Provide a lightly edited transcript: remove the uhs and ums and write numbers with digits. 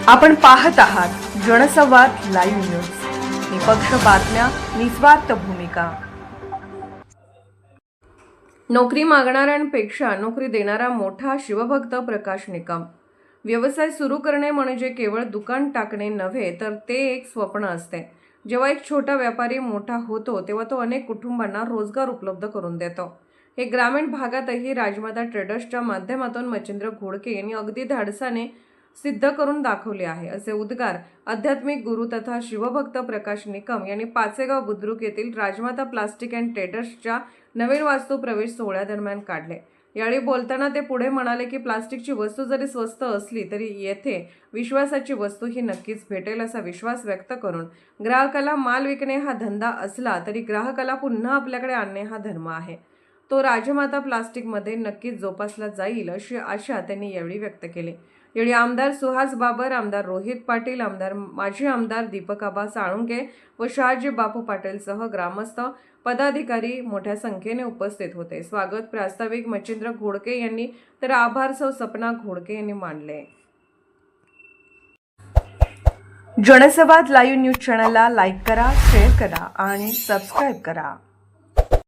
आपण पाहत आहात जनसंवाद लाईव्ह न्यूज, निपक्ष बातम्या, निस्वार्थ भूमिका. नोकरी मागणाऱ्यांपेक्षा नोकरी देणारा मोठा शिवभक्त प्रकाश निकम. व्यवसाय सुरू करणे म्हणजे केवळ दुकान टाकणे नव्हे, तर ते एक स्वप्न असते. जेव्हा एक छोटा व्यापारी मोठा होतो तेव्हा तो अनेक कुटुंबांना रोजगार उपलब्ध करून देतो. हे ग्रामीण भागातही राजमाता ट्रेडर्सच्या माध्यमातून मच्छिंद्र घोडके यांनी अगदी धाडसाने सिद्ध करून दाखवले आहे, असे उद्गार आध्यात्मिक गुरु तथा शिवभक्त प्रकाश निकम यांनी पाचेगाव बुद्रुक येथील राजमाता प्लास्टिक अँड ट्रेडर्सच्या नवीन वास्तू प्रवेश सोहळ्यादरम्यान काढले. यावेळी बोलताना ते पुढे म्हणाले की प्लास्टिकची वस्तू जरी स्वस्त असली तरी येथे विश्वासाची वस्तू ही नक्कीच भेटेल, असा विश्वास व्यक्त करून ग्राहकाला माल विकणे हा धंदा असला तरी ग्राहकाला पुन्हा आपल्याकडे आणणे हा धर्म आहे. तो राजमाता प्लास्टिकमध्ये नक्कीच जोपासला जाईल, अशी आशा त्यांनी यावेळी व्यक्त केली. यावेळी आमदार सुहास बाबर, आमदार रोहित पाटील, माजी आमदार दीपक आबा साळुंके व शहाजी बापू पाटीलसह ग्रामस्थ पदाधिकारी मोठ्या संख्येने उपस्थित होते. स्वागत प्रास्ताविक मच्छिंद्र घोडके यांनी तर आभार सौ सपना घोडके यांनी मानले. जनसंवाद लाईव्ह न्यूज चॅनलला लाईक करा, शेअर करा आणि सबस्क्राईब करा.